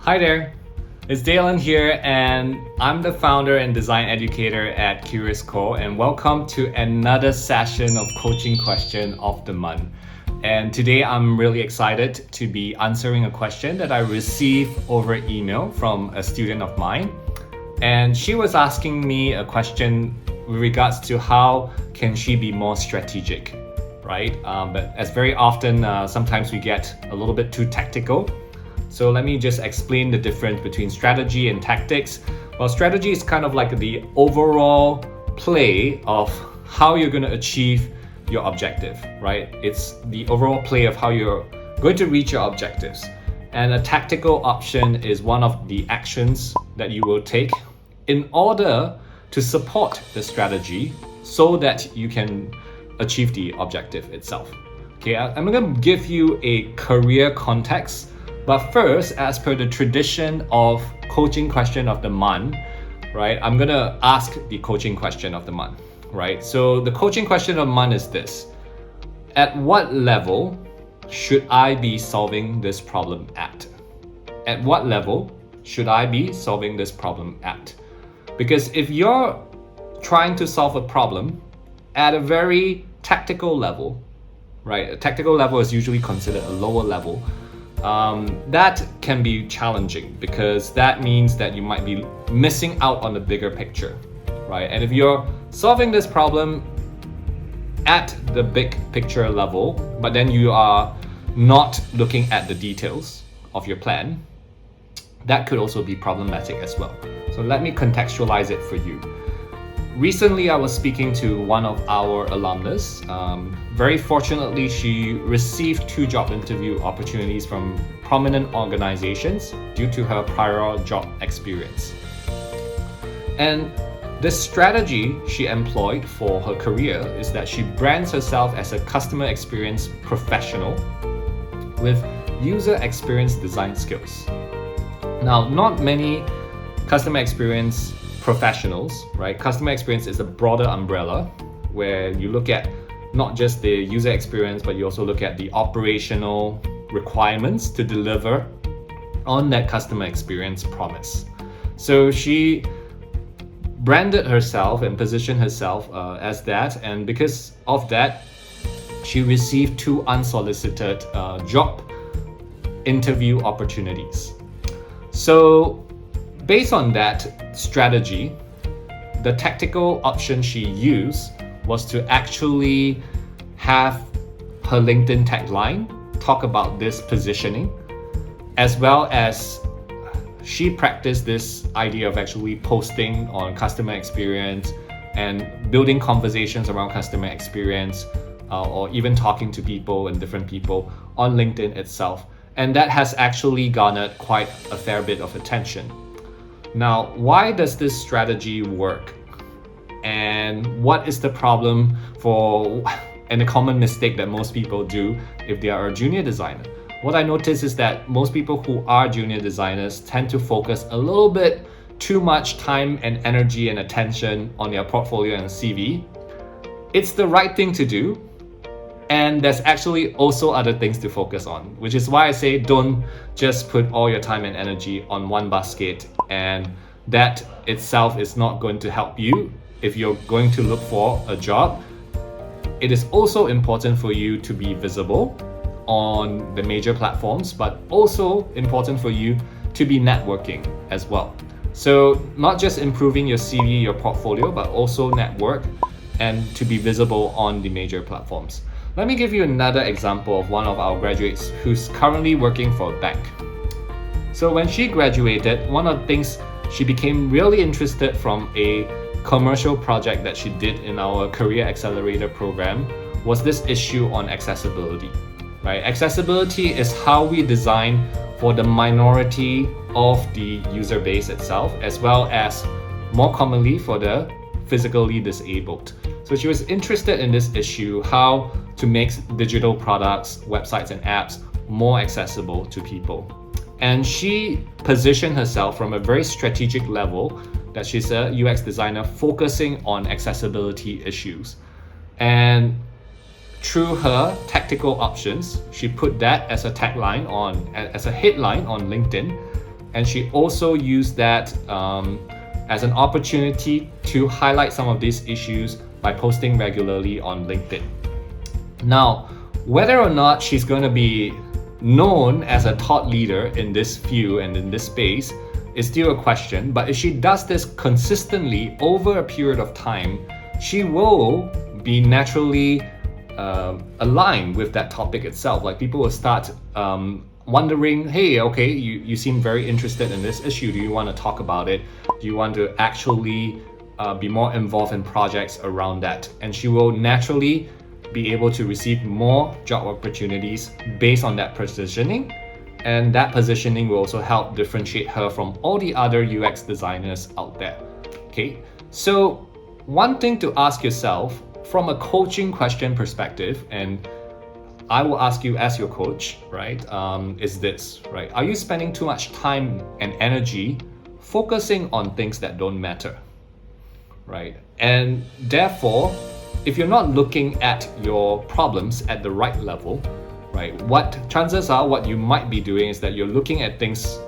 Hi there, it's Daylon here, and I'm the founder and design educator at CuriousCore, and welcome to another session of Coaching Question of the Month. And today I'm really excited to be answering a question that I received over email from a student of mine. And she was asking me a question with regards to how can she be more strategic, right? But as very often, sometimes we get a little bit too tactical. So let me just explain the difference between strategy and tactics. Well, strategy is kind of like the overall play of how you're going to achieve your objective, right? It's the overall play of how you're going to reach your objectives. And a tactical option is one of the actions that you will take in order to support the strategy so that you can achieve the objective itself. Okay, I'm going to give you a career context. But first, as per the tradition of coaching question of the month, right, I'm gonna ask the coaching question of the month, right? So the coaching question of the month is this: at what level should I be solving this problem at? At what level should I be solving this problem at? Because if you're trying to solve a problem at a very tactical level, right? A tactical level is usually considered a lower level. That can be challenging because that means that you might be missing out on the bigger picture, right? And if you're solving this problem at the big picture level, but then you are not looking at the details of your plan, that could also be problematic as well. So let me contextualize it for you. Recently, I was speaking to one of our alumnus. Very fortunately, she received 2 job interview opportunities from prominent organizations due to her prior job experience. And the strategy she employed for her career is that she brands herself as a customer experience professional with user experience design skills. Now, not many customer experience professionals, right? Customer experience is a broader umbrella where you look at not just the user experience, but you also look at the operational requirements to deliver on that customer experience promise. So she branded herself and positioned herself as that, and because of that, she received 2 unsolicited job interview opportunities. So based on that strategy, the tactical option she used was to actually have her LinkedIn tagline talk about this positioning, as well as she practiced this idea of actually posting on customer experience and building conversations around customer experience, or even talking to people and different people on LinkedIn itself. And that has actually garnered quite a fair bit of attention. Now, why does this strategy work? And what is the problem and a common mistake that most people do if they are a junior designer? What I notice is that most people who are junior designers tend to focus a little bit too much time and energy and attention on their portfolio and CV. It's the right thing to do, and there's actually also other things to focus on, which is why I say don't just put all your time and energy on one basket, and that itself is not going to help you if you're going to look for a job. It is also important for you to be visible on the major platforms, but also important for you to be networking as well. So not just improving your CV, your portfolio, but also network and to be visible on the major platforms. Let me give you another example of one of our graduates who's currently working for a bank. So when she graduated, one of the things she became really interested from a commercial project that she did in our Career Accelerator program was this issue on accessibility, right? Accessibility is how we design for the minority of the user base itself, as well as more commonly for the physically disabled. So she was interested in this issue, how to make digital products, websites, and apps more accessible to people. And she positioned herself from a very strategic level that she's a UX designer focusing on accessibility issues. And through her tactical options, she put that as a tagline as a headline on LinkedIn, and she also used that as an opportunity to highlight some of these issues by posting regularly on LinkedIn. Now, whether or not she's going to be known as a thought leader in this field and in this space is still a question, but if she does this consistently over a period of time, she will be naturally aligned with that topic itself. Like, people will start wondering, hey, okay, you seem very interested in this issue. Do you want to talk about it? Do you want to actually be more involved in projects around that? And she will naturally be able to receive more job opportunities based on that positioning. And that positioning will also help differentiate her from all the other UX designers out there. Okay, so one thing to ask yourself from a coaching question perspective, and I will ask you as your coach, right, is this, right? Are you spending too much time and energy focusing on things that don't matter, right? And therefore, if you're not looking at your problems at the right level, right, what chances are what you might be doing is that you're looking at things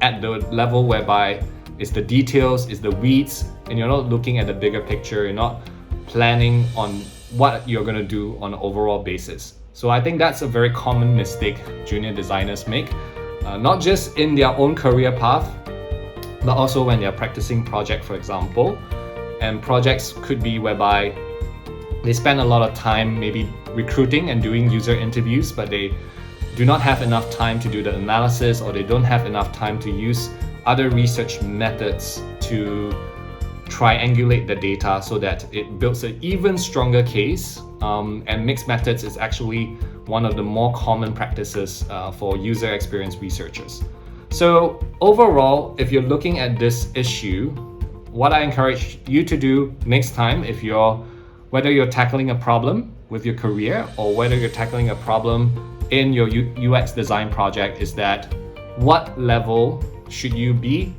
at the level whereby it's the details, it's the weeds, and you're not looking at the bigger picture. You're not planning on what you're going to do on an overall basis. So I think that's a very common mistake junior designers make, not just in their own career path, but also when they're practicing project, for example. And projects could be whereby they spend a lot of time maybe recruiting and doing user interviews, but they do not have enough time to do the analysis, or they don't have enough time to use other research methods to triangulate the data so that it builds an even stronger case. And mixed methods is actually one of the more common practices for user experience researchers. So overall, if you're looking at this issue, what I encourage you to do next time, whether you're tackling a problem with your career or whether you're tackling a problem in your UX design project, is that what level should you be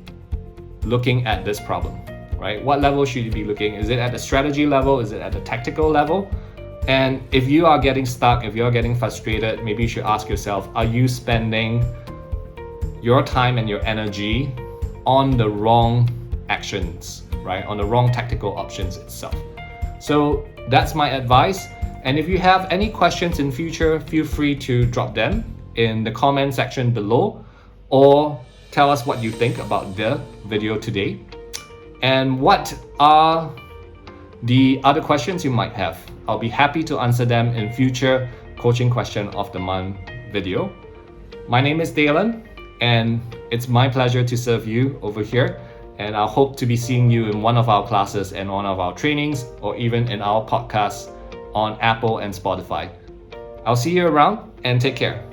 looking at this problem, right? What level should you be looking? Is it at the strategy level? Is it at the tactical level? And if you are getting stuck, if you're getting frustrated, maybe you should ask yourself, are you spending your time and your energy on the wrong actions, right? On the wrong tactical options itself. So that's my advice. And if you have any questions in future, feel free to drop them in the comment section below, or tell us what you think about the video today. And what are the other questions you might have? I'll be happy to answer them in future Coaching Question of the Month video. My name is Daylon, and it's my pleasure to serve you over here. And I hope to be seeing you in one of our classes and one of our trainings, or even in our podcasts on Apple and Spotify. I'll see you around, and take care.